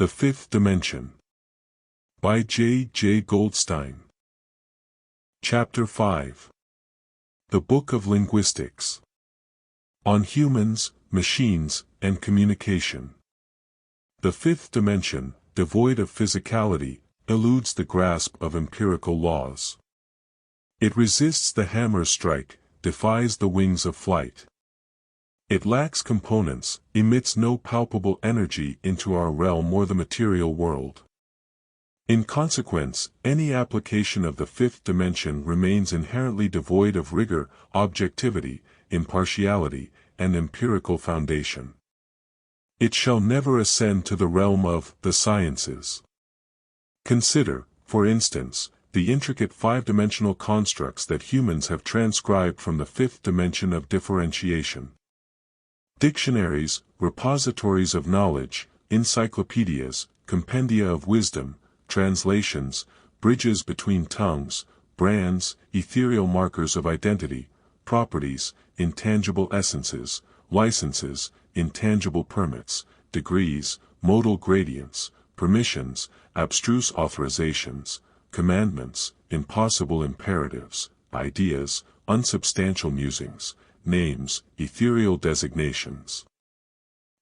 The Fifth Dimension. By J. J. Goldstein. Chapter 5. The Book of Linguistics. On Humans, Machines, and Communication. The fifth dimension, devoid of physicality, eludes the grasp of empirical laws. It resists the hammer's strike, defies the wings of flight. It lacks components, emits no palpable energy into our realm or the material world. In consequence, any application of the fifth dimension remains inherently devoid of rigor, objectivity, impartiality, and empirical foundation. It shall never ascend to the realm of the sciences. Consider, for instance, the intricate five-dimensional constructs that humans have transcribed from the fifth dimension of differentiation. Dictionaries, repositories of knowledge, encyclopedias, compendia of wisdom, translations, bridges between tongues, brands, ethereal markers of identity, properties, intangible essences, licenses, intangible permits, degrees, modal gradients, permissions, abstruse authorizations, commandments, impossible imperatives, ideas, unsubstantial musings, names, ethereal designations.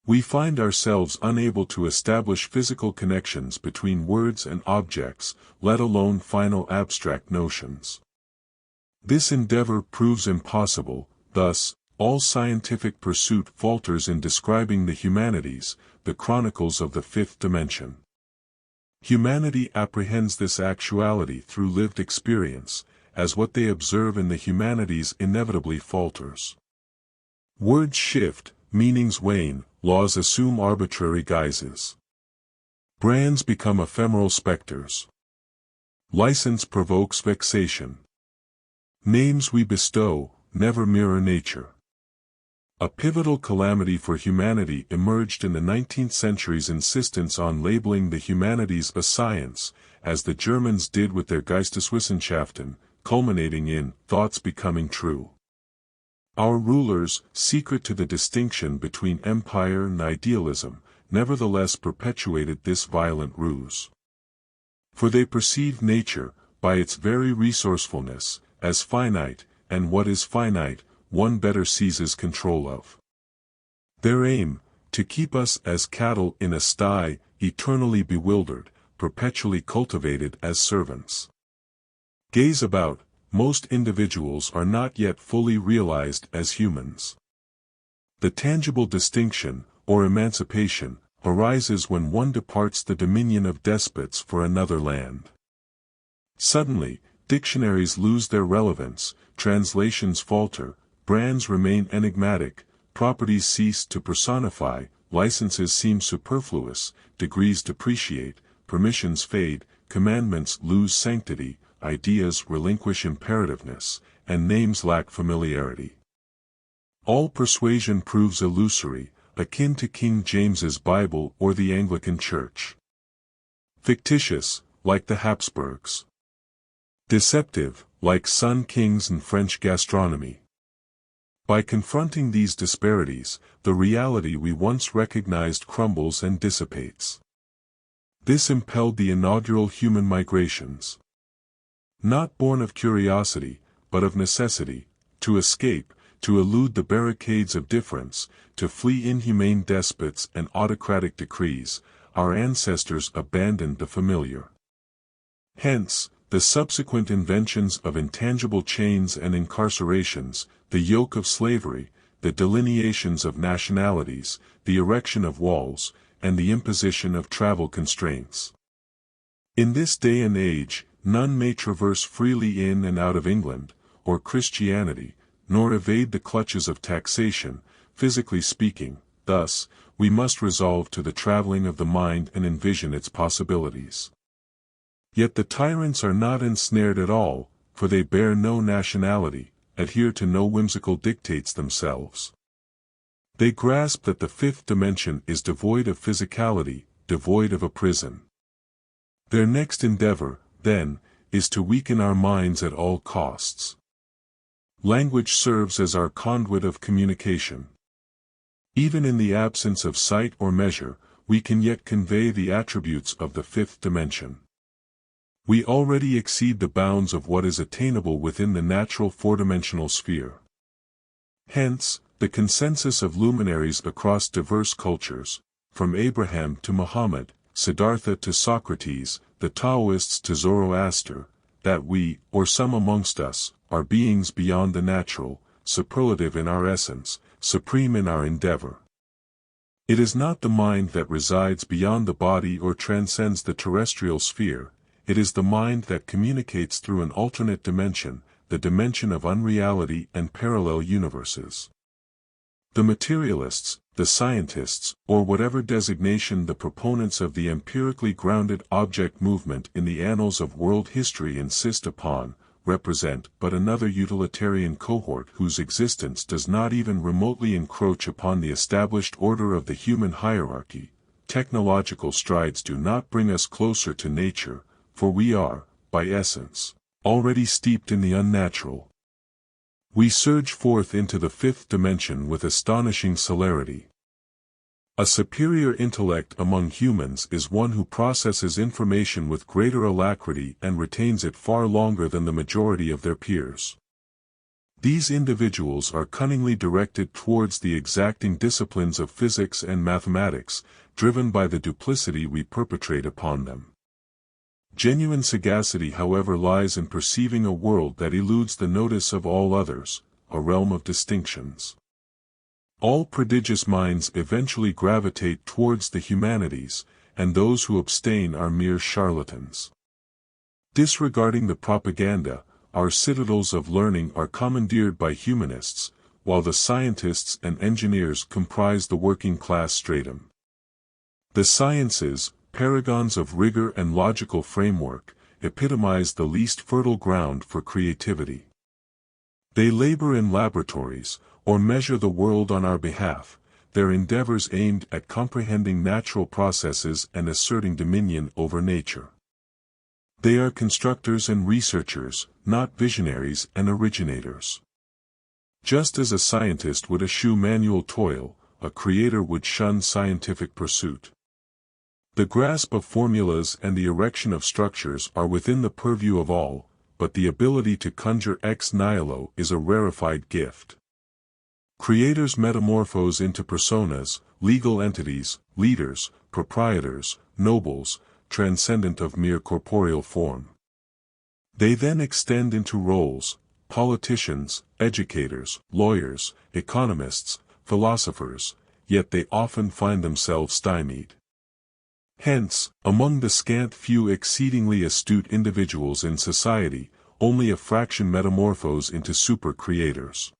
We find ourselves unable to establish physical connections between words and objects, let alone final abstract notions. This endeavor proves impossible, thus, all scientific pursuit falters in describing the humanities, the chronicles of the fifth dimension. Humanity apprehends this actuality through lived experience, as what they observe in the humanities inevitably falters. Words shift, meanings wane, laws assume arbitrary guises. Brands become ephemeral specters. License provokes vexation. Names we bestow never mirror nature. A pivotal calamity for humanity emerged in the 19th century's insistence on labeling the humanities a science, as the Germans did with their Geisteswissenschaften, culminating in thoughts becoming true. Our rulers, secret to the distinction between empire and idealism, nevertheless perpetuated this violent ruse. For they perceived nature, by its very resourcefulness, as finite, and what is finite, one better seizes control of. Their aim, to keep us as cattle in a sty, eternally bewildered, perpetually cultivated as servants. Gaze about, most individuals are not yet fully realized as humans. The tangible distinction, or emancipation, arises when one departs the dominion of despots for another land. Suddenly, dictionaries lose their relevance, translations falter, brands remain enigmatic, properties cease to personify, licenses seem superfluous, degrees depreciate, permissions fade, commandments lose sanctity, ideas relinquish imperativeness, and names lack familiarity. All persuasion proves illusory, akin to King James's Bible or the Anglican Church. Fictitious, like the Habsburgs. Deceptive, like Sun Kings and French gastronomy. By confronting these disparities, the reality we once recognized crumbles and dissipates. This impelled the inaugural human migrations. Not born of curiosity, but of necessity, to escape, to elude the barricades of difference, to flee inhumane despots and autocratic decrees, our ancestors abandoned the familiar. Hence, the subsequent inventions of intangible chains and incarcerations, the yoke of slavery, the delineations of nationalities, the erection of walls, and the imposition of travel constraints. In this day and age, none may traverse freely in and out of England, or Christianity, nor evade the clutches of taxation, physically speaking. Thus, we must resolve to the traveling of the mind and envision its possibilities. Yet the tyrants are not ensnared at all, for they bear no nationality, adhere to no whimsical dictates themselves. They grasp that the fifth dimension is devoid of physicality, devoid of a prison. Their next endeavor, then, is to weaken our minds at all costs. Language serves as our conduit of communication. Even in the absence of sight or measure, we can yet convey the attributes of the fifth dimension. We already exceed the bounds of what is attainable within the natural four-dimensional sphere. Hence, the consensus of luminaries across diverse cultures, from Abraham to Muhammad, Siddhartha to Socrates, the Taoists to Zoroaster, that we, or some amongst us, are beings beyond the natural, superlative in our essence, supreme in our endeavor. It is not the mind that resides beyond the body or transcends the terrestrial sphere, it is the mind that communicates through an alternate dimension, the dimension of unreality and parallel universes. The materialists, the scientists, or whatever designation the proponents of the empirically grounded object movement in the annals of world history insist upon, represent but another utilitarian cohort whose existence does not even remotely encroach upon the established order of the human hierarchy. Technological strides do not bring us closer to nature, for we are, by essence, already steeped in the unnatural. We surge forth into the fifth dimension with astonishing celerity. A superior intellect among humans is one who processes information with greater alacrity and retains it far longer than the majority of their peers. These individuals are cunningly directed towards the exacting disciplines of physics and mathematics, driven by the duplicity we perpetrate upon them. Genuine sagacity, however, lies in perceiving a world that eludes the notice of all others, a realm of distinctions. All prodigious minds eventually gravitate towards the humanities, and those who abstain are mere charlatans. Disregarding the propaganda, our citadels of learning are commandeered by humanists, while the scientists and engineers comprise the working-class stratum. The sciences, paragons of rigor and logical framework, epitomize the least fertile ground for creativity. They labor in laboratories, or measure the world on our behalf, their endeavors aimed at comprehending natural processes and asserting dominion over nature. They are constructors and researchers, not visionaries and originators. Just as a scientist would eschew manual toil, a creator would shun scientific pursuit. The grasp of formulas and the erection of structures are within the purview of all, but the ability to conjure ex nihilo is a rarefied gift. Creators metamorphose into personas, legal entities, leaders, proprietors, nobles, transcendent of mere corporeal form. They then extend into roles: politicians, educators, lawyers, economists, philosophers, yet they often find themselves stymied. Hence, among the scant few exceedingly astute individuals in society, only a fraction metamorphose into super-creators.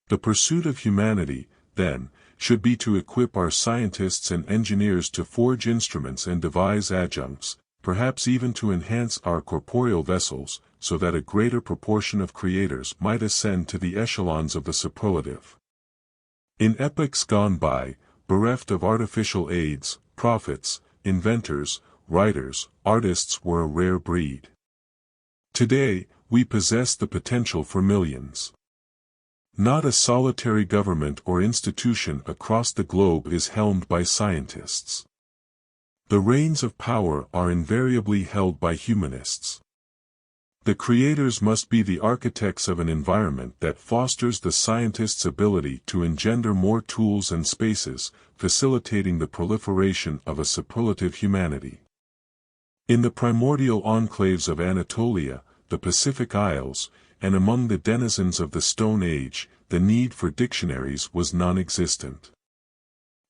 The pursuit of humanity, then, should be to equip our scientists and engineers to forge instruments and devise adjuncts, perhaps even to enhance our corporeal vessels, so that a greater proportion of creators might ascend to the echelons of the superlative. In epochs gone by, bereft of artificial aids, prophets, inventors, writers, artists were a rare breed. Today, we possess the potential for millions. Not a solitary government or institution across the globe is helmed by scientists. The reins of power are invariably held by humanists. The creators must be the architects of an environment that fosters the scientist's ability to engender more tools and spaces, facilitating the proliferation of a superlative humanity. In the primordial enclaves of Anatolia, the Pacific Isles, and among the denizens of the Stone Age, the need for dictionaries was non-existent.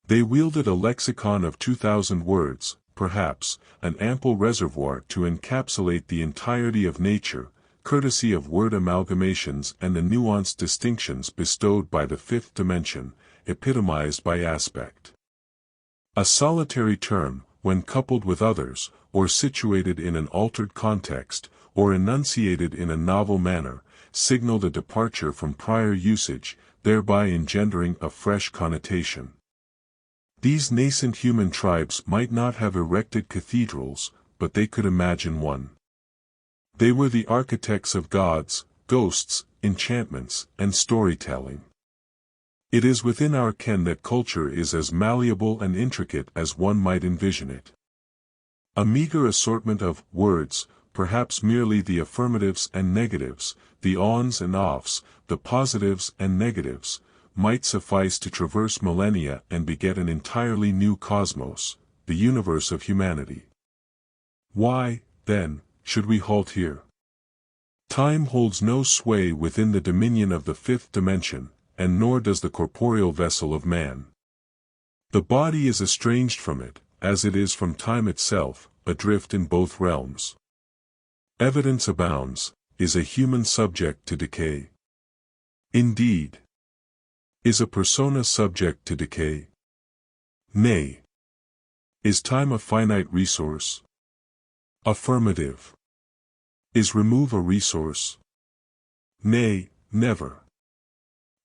They wielded a lexicon of 2,000 words, perhaps, an ample reservoir to encapsulate the entirety of nature, courtesy of word amalgamations and the nuanced distinctions bestowed by the fifth dimension, epitomized by aspect. A solitary term, when coupled with others, or situated in an altered context, or enunciated in a novel manner, signaled a departure from prior usage, thereby engendering a fresh connotation. These nascent human tribes might not have erected cathedrals, but they could imagine one. They were the architects of gods, ghosts, enchantments, and storytelling. It is within our ken that culture is as malleable and intricate as one might envision it. A meager assortment of words, perhaps merely the affirmatives and negatives, the ons and offs, the positives and negatives, might suffice to traverse millennia and beget an entirely new cosmos, the universe of humanity. Why, then, should we halt here? Time holds no sway within the dominion of the fifth dimension, and nor does the corporeal vessel of man. The body is estranged from it, as it is from time itself, adrift in both realms. Evidence abounds. Is a human subject to decay? Indeed. Is a persona subject to decay? Nay. Is time a finite resource? Affirmative. Is remove a resource? Nay, never.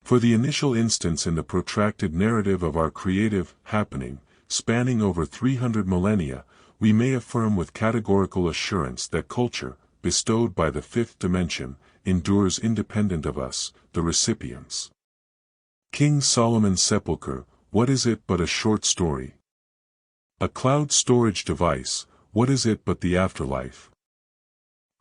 For the initial instance in the protracted narrative of our creative happening, spanning over 300 millennia, we may affirm with categorical assurance that culture, bestowed by the fifth dimension, endures independent of us, the recipients. King Solomon's sepulchre, what is it but a short story? A cloud storage device, what is it but the afterlife?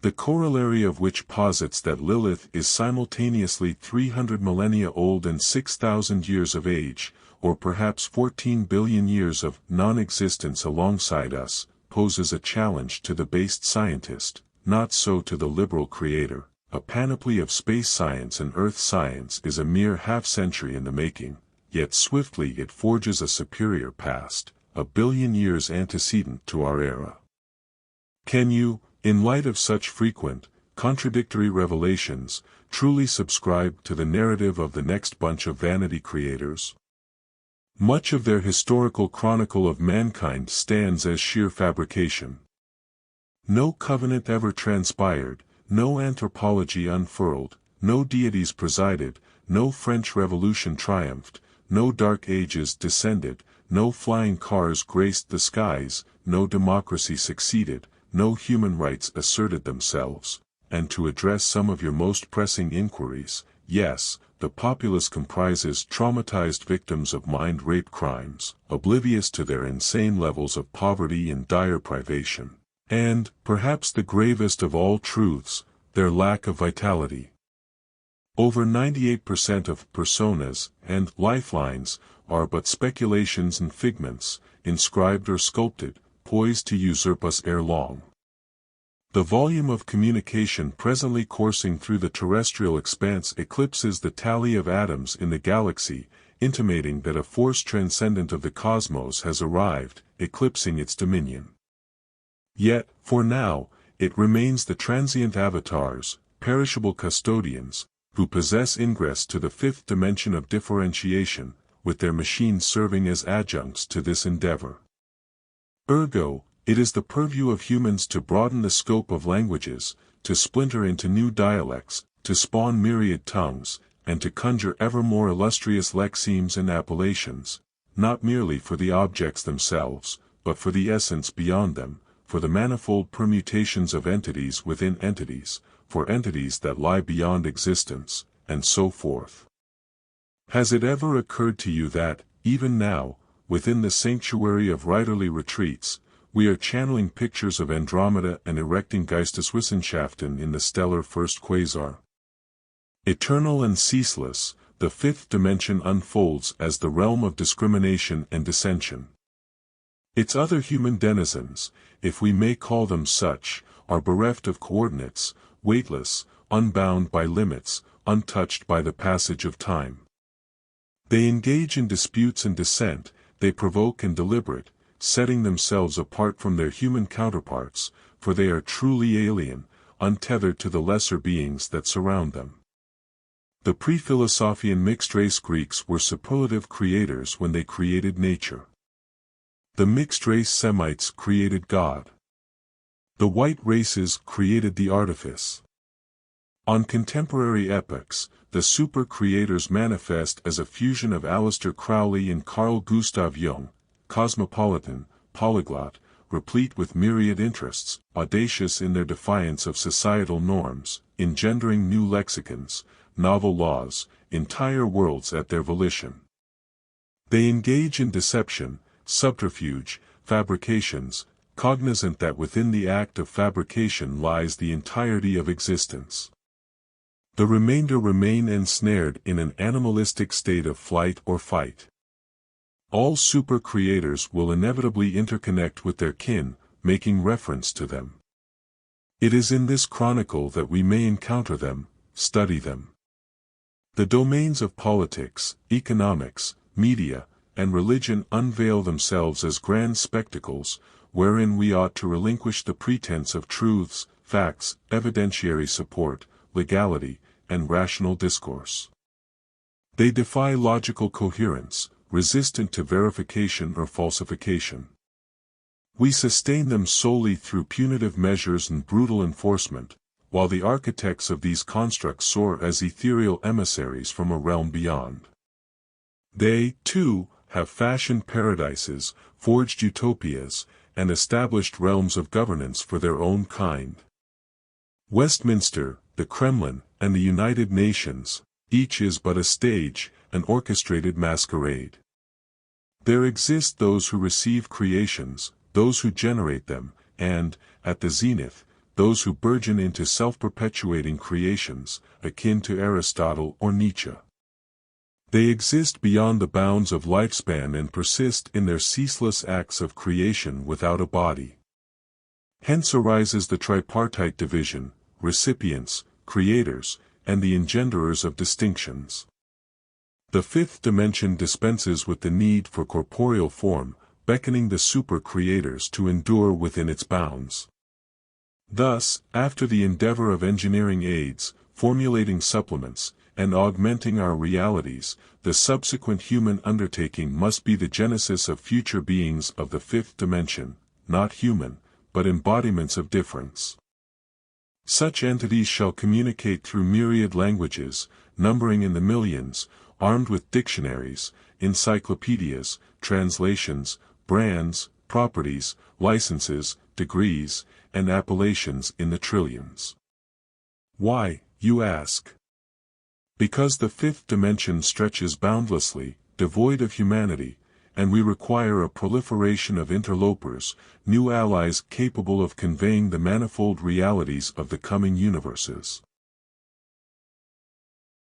The corollary of which posits that Lilith is simultaneously 300 millennia old and 6,000 years of age, or perhaps 14 billion years of non-existence alongside us, poses a challenge to the based scientist, not so to the liberal creator. A panoply of space science and earth science is a mere half-century in the making, yet swiftly it forges a superior past, a billion years antecedent to our era. Can you, in light of such frequent, contradictory revelations, truly subscribe to the narrative of the next bunch of vanity creators? Much of their historical chronicle of mankind stands as sheer fabrication. No covenant ever transpired, no anthropology unfurled, no deities presided, no French Revolution triumphed, no dark ages descended, no flying cars graced the skies, no democracy succeeded, no human rights asserted themselves. And to address some of your most pressing inquiries, yes, the populace comprises traumatized victims of mind-rape crimes, oblivious to their insane levels of poverty and dire privation. And, perhaps the gravest of all truths, their lack of vitality. Over 98% of personas and lifelines are but speculations and figments, inscribed or sculpted, poised to usurp us ere long. The volume of communication presently coursing through the terrestrial expanse eclipses the tally of atoms in the galaxy, intimating that a force transcendent of the cosmos has arrived, eclipsing its dominion. Yet, for now, it remains the transient avatars, perishable custodians, who possess ingress to the fifth dimension of differentiation, with their machines serving as adjuncts to this endeavor. Ergo, it is the purview of humans to broaden the scope of languages, to splinter into new dialects, to spawn myriad tongues, and to conjure ever more illustrious lexemes and appellations, not merely for the objects themselves, but for the essence beyond them, for the manifold permutations of entities within entities, for entities that lie beyond existence, and so forth. Has it ever occurred to you that, even now, within the sanctuary of writerly retreats, we are channeling pictures of Andromeda and erecting Geisteswissenschaften in the stellar first quasar? Eternal and ceaseless, the fifth dimension unfolds as the realm of discrimination and dissension. Its other human denizens, if we may call them such, are bereft of coordinates, weightless, unbound by limits, untouched by the passage of time. They engage in disputes and dissent, they provoke and deliberate, setting themselves apart from their human counterparts, for they are truly alien, untethered to the lesser beings that surround them. The pre-Philosophian mixed-race Greeks were superlative creators when they created nature. The mixed-race Semites created God. The white races created the artifice. On contemporary epochs, the super-creators manifest as a fusion of Aleister Crowley and Carl Gustav Jung, cosmopolitan, polyglot, replete with myriad interests, audacious in their defiance of societal norms, engendering new lexicons, novel laws, entire worlds at their volition. They engage in deception, subterfuge, fabrications, cognizant that within the act of fabrication lies the entirety of existence. The remainder remain ensnared in an animalistic state of flight or fight. All super-creators will inevitably interconnect with their kin, making reference to them. It is in this chronicle that we may encounter them, study them. The domains of politics, economics, media, and religion unveil themselves as grand spectacles, wherein we ought to relinquish the pretense of truths, facts, evidentiary support, legality, and rational discourse. They defy logical coherence, resistant to verification or falsification. We sustain them solely through punitive measures and brutal enforcement, while the architects of these constructs soar as ethereal emissaries from a realm beyond. They, too, have fashioned paradises, forged utopias, and established realms of governance for their own kind. Westminster, the Kremlin, and the United Nations, each is but a stage, an orchestrated masquerade. There exist those who receive creations, those who generate them, and, at the zenith, those who burgeon into self-perpetuating creations, akin to Aristotle or Nietzsche. They exist beyond the bounds of lifespan and persist in their ceaseless acts of creation without a body. Hence arises the tripartite division, recipients, creators, and the engenderers of distinctions. The fifth dimension dispenses with the need for corporeal form, beckoning the super-creators to endure within its bounds. Thus, after the endeavor of engineering aids, formulating supplements, and augmenting our realities, the subsequent human undertaking must be the genesis of future beings of the fifth dimension, not human, but embodiments of difference. Such entities shall communicate through myriad languages, numbering in the millions, armed with dictionaries, encyclopedias, translations, brands, properties, licenses, degrees, and appellations in the trillions. Why, you ask? Because the fifth dimension stretches boundlessly, devoid of humanity, and we require a proliferation of interlopers, new allies capable of conveying the manifold realities of the coming universes.